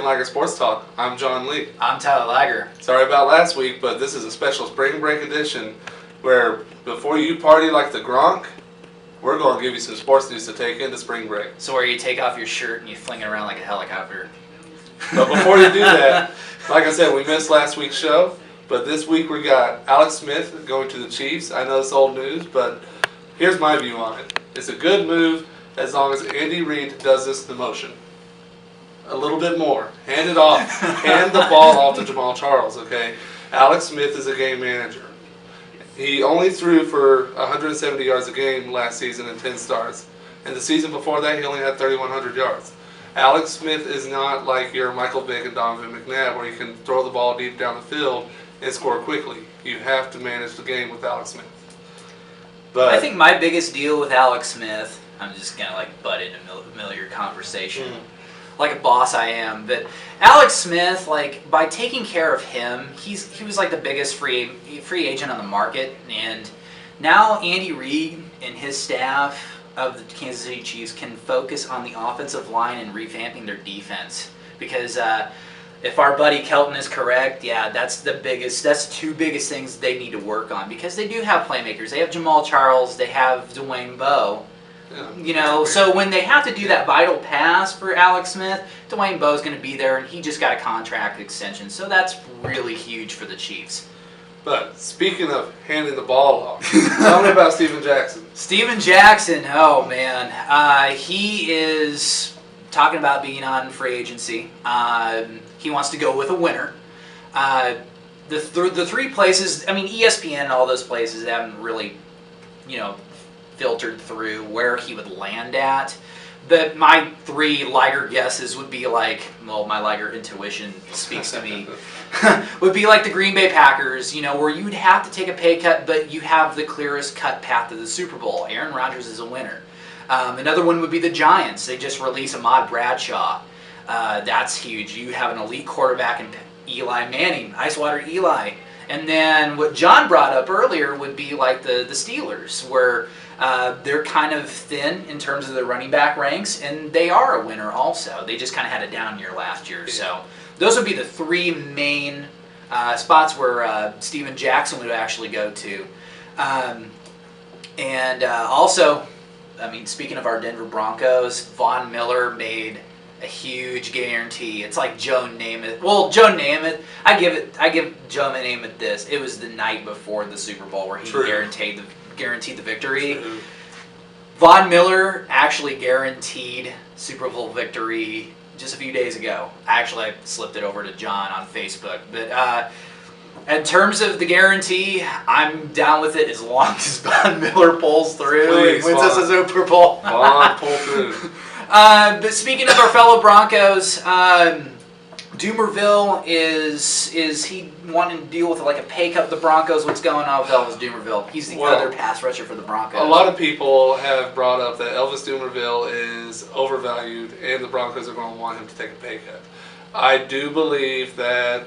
Liger Sports Talk. I'm John Lee. I'm Tyler Liger. Sorry about last week, but this is a special spring break edition where before you party like the Gronk, we're going to give you some sports news to take into spring break. So where you take off your shirt and you fling it around like a helicopter. But before you do that, like I said, we missed last week's show, but this week we got Alex Smith going to the Chiefs. I know it's old news, but here's my view on it. It's a good move as long as Andy Reid does this the motion. A little bit more. Hand it off. Hand the ball off to Jamal Charles, okay? Alex Smith is a game manager. He only threw for 170 yards a game last season and 10 starts. And the season before that, he only had 3,100 yards. Alex Smith is not like your Michael Vick and Donovan McNabb where you can throw the ball deep down the field and score quickly. You have to manage the game with Alex Smith. But I think my biggest deal with Alex Smith, I'm just going to butt into a familiar conversation. Like a boss I am, but Alex Smith, by taking care of him, he was the biggest free agent on the market, and now Andy Reid and his staff of the Kansas City Chiefs can focus on the offensive line and revamping their defense. Because if our buddy Kelton is correct, that's the two biggest things they need to work on, because they do have playmakers. They have Jamal Charles, they have Dwayne Bowe. So when they have to do that vital pass for Alex Smith, Dwayne Bowe's going to be there, and he just got a contract extension. So that's really huge for the Chiefs. But speaking of handing the ball off, tell me about Steven Jackson. Steven Jackson, oh man. He is talking about being on free agency. He wants to go with a winner. The three places, ESPN and all those places haven't really, filtered through where he would land at. But my three Liger guesses would be my Liger intuition speaks to me, would be like the Green Bay Packers, where you'd have to take a pay cut, but you have the clearest cut path to the Super Bowl. Aaron Rodgers is a winner. Another one would be the Giants. They just released Ahmad Bradshaw. That's huge. You have an elite quarterback in Eli Manning, Icewater Eli. And then what John brought up earlier would be like the Steelers, where they're kind of thin in terms of their running back ranks, and they are a winner also. They just kind of had a down year last year. So those would be the three main spots where Steven Jackson would actually go to. Also, speaking of our Denver Broncos, Von Miller made a huge guarantee. It's like Joe Namath. Well, Joe Namath, I give Joe Namath this. It was the night before the Super Bowl where he guaranteed the victory. True. Von Miller actually guaranteed Super Bowl victory just a few days ago. I slipped it over to John on Facebook. But in terms of the guarantee, I'm down with it as long as Von Miller pulls through and wins us a Super Bowl. Von, pull through. But speaking of our fellow Broncos, Dumerville is he wanting to deal with a pay cut with the Broncos? What's going on with Elvis Dumerville? He's the other pass rusher for the Broncos. A lot of people have brought up that Elvis Dumerville is overvalued and the Broncos are going to want him to take a pay cut. I do believe that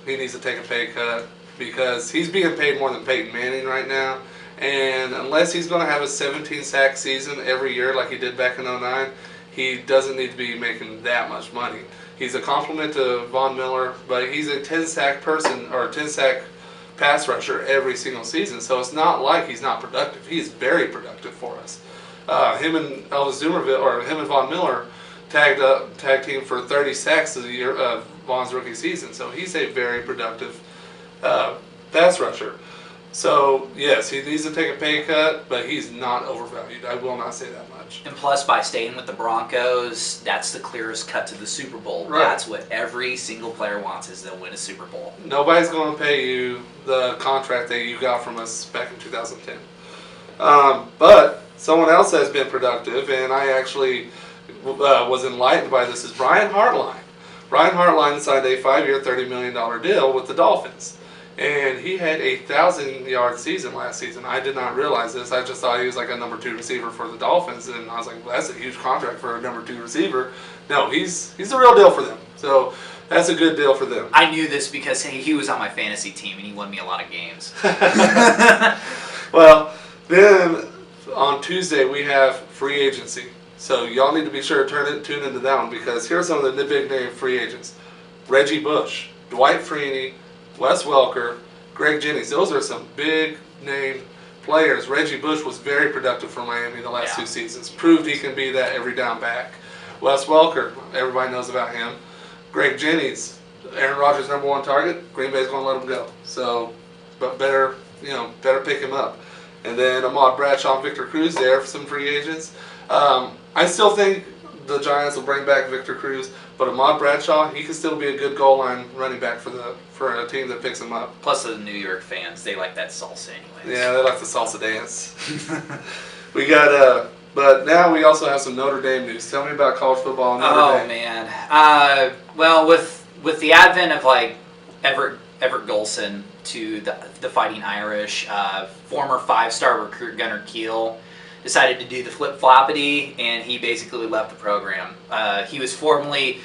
he needs to take a pay cut because he's being paid more than Peyton Manning right now. And unless he's going to have a 17-sack season every year like he did back in 2009, he doesn't need to be making that much money. He's a compliment to Von Miller, but he's a 10-sack person or a 10-sack pass rusher every single season. So it's not like he's not productive. He's very productive for us. Him and Elvis Dumerville, or him and Von Miller, tag team for 30 sacks a year of Von's rookie season. So he's a very productive pass rusher. So, yes, he needs to take a pay cut, but he's not overvalued. I will not say that much. And plus, by staying with the Broncos, that's the clearest cut to the Super Bowl. Right. That's what every single player wants, is they'll win a Super Bowl. Nobody's going to pay you the contract that you got from us back in 2010. But someone else has been productive, and I actually was enlightened by this, is Brian Hartline. Brian Hartline signed a 5-year, $30 million deal with the Dolphins. And he had a 1,000-yard season last season. I did not realize this. I just thought he was like a number 2 receiver for the Dolphins, and I was like, well, that's a huge contract for a number 2 receiver. No, he's the real deal for them. So that's a good deal for them. I knew this because he was on my fantasy team, and he won me a lot of games. Well, then on Tuesday we have free agency. So y'all need to be sure to tune into that one, because here's some of the big name free agents: Reggie Bush, Dwight Freeney, Wes Welker, Greg Jennings. Those are some big name players. Reggie Bush was very productive for Miami the last 2 seasons. Proved he can be that every down back. Wes Welker, everybody knows about him. Greg Jennings, Aaron Rodgers' #1 target. Green Bay's going to let him go. So, but better pick him up. And then Ahmad Bradshaw and Victor Cruz there for some free agents. I still think the Giants will bring back Victor Cruz, but Ahmad Bradshaw, he can still be a good goal line running back for a team that picks him up. Plus the New York fans, they like that salsa anyways. Yeah, they like the salsa dance. We got but now we also have some Notre Dame news. Tell me about college football and Notre Dame. Oh man. Well, with the advent of like Everett Golson to the Fighting Irish, former 5-star recruit Gunnar Kiel decided to do the flip-floppity, and he basically left the program. He was formerly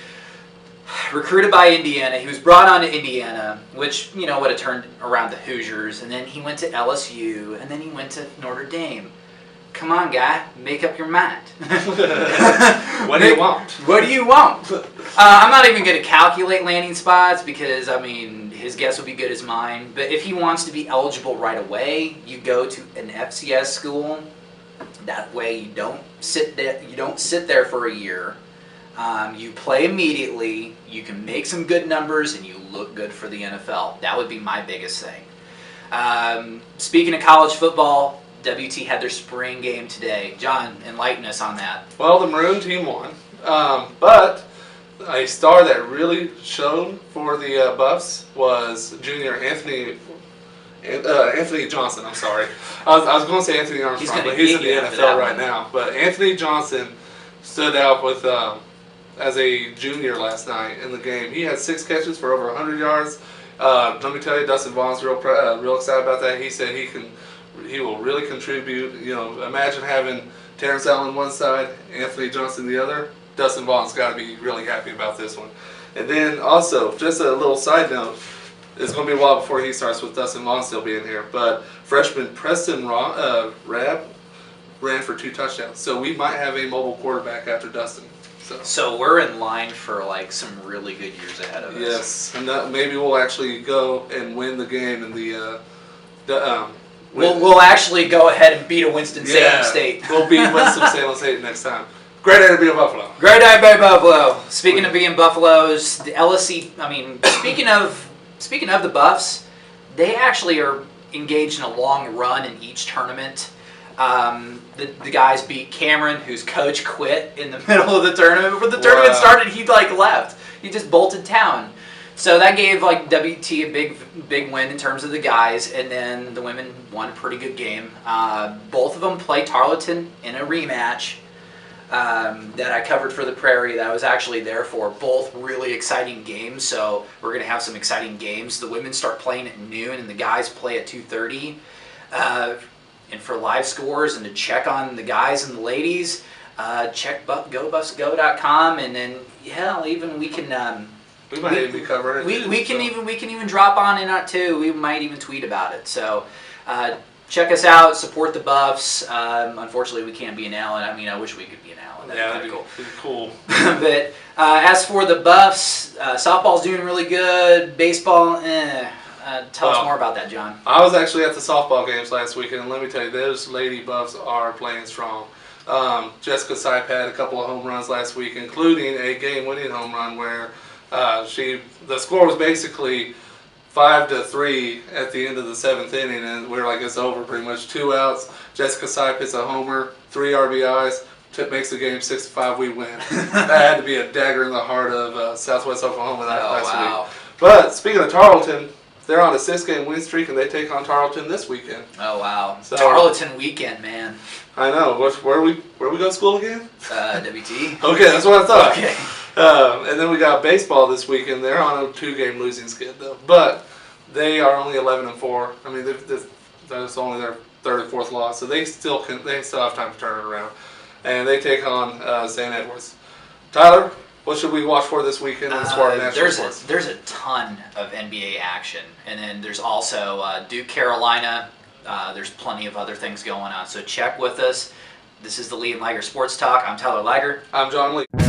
recruited by Indiana. He was brought on to Indiana, which, would have turned around the Hoosiers, and then he went to LSU, and then he went to Notre Dame. Come on, guy, make up your mind. What do you want? What do you want? I'm not even going to calculate landing spots because, his guess would be good as mine. But if he wants to be eligible right away, you go to an FCS school. That way, you don't sit there for a year. You play immediately. You can make some good numbers, and you look good for the NFL. That would be my biggest thing. Speaking of college football, WT had their spring game today. John, enlighten us on that. Well, the Maroon team won, but a star that really shone for the Buffs was junior Anthony Johnson. I'm sorry, I was going to say Anthony Armstrong, but he's in the NFL right now. But Anthony Johnson stood out with as a junior last night in the game. He had 6 catches for over 100 yards. Let me tell you, Dustin Vaughn's real excited about that. He said he will really contribute. Imagine having Terrence Allen one side, Anthony Johnson the other. Dustin Vaughn's got to be really happy about this one. And then also, just a little side note, it's going to be a while before he starts with Dustin Vaughn still being here, but freshman Preston Rabb ran for 2 touchdowns. So we might have a mobile quarterback after Dustin. So we're in line for some really good years ahead of us. Yes, and maybe we'll actually go and win the game in the We'll actually go ahead and beat a Winston-Salem State. We'll beat Winston-Salem State next time. Great day to be a Buffalo. Great day to be a Buffalo. Speaking of being Buffaloes, the LSC. Speaking of the Buffs, they actually are engaged in a long run in each tournament. The guys beat Cameron, whose coach quit in the middle of the tournament. Before the tournament started, he left. He just bolted town. So that gave WT a big win in terms of the guys, and then the women won a pretty good game. Both of them played Tarleton in a rematch that I covered for the Prairie that I was actually there for. Both really exciting games, so we're going to have some exciting games. The women start playing at noon, and the guys play at 2:30. And for live scores and to check on the guys and the ladies, check GoBuffsGo.com, and then even we can. We might even be covering it. We can even drop on in it too. We might even tweet about it. So check us out. Support the Buffs. Unfortunately, we can't be in Allen. I wish we could be in Allen. That'd be cool. But as for the Buffs, softball's doing really good. Baseball, tell us more about that, John. I was actually at the softball games last weekend, and let me tell you, those Lady Buffs are playing strong. Jessica Sipe had a couple of home runs last week, including a game-winning home run where the score was basically 5-3 at the end of the 7th inning, and we were like, it's over pretty much. 2 outs. Jessica Sipe hits a homer, 3 RBIs, makes the game 6-5. We win. That had to be a dagger in the heart of Southwest Oklahoma last week. But speaking of Tarleton, they're on a 6-game win streak, and they take on Tarleton this weekend. Oh wow! So, Tarleton weekend, man. I know. Where we go to school again? WT. Okay, that's what I thought. Okay. And then we got baseball this weekend. They're on a 2-game losing skid though, but they are only 11-4. That's only their 3rd or 4th loss, so they still have time to turn it around. And they take on St. Edwards. Tyler, what should we watch for this weekend as far as national sports? There's a ton of NBA action, and then there's also Duke, Carolina. There's plenty of other things going on, so check with us. This is the Lee and Liger Sports Talk. I'm Tyler Liger. I'm John Lee.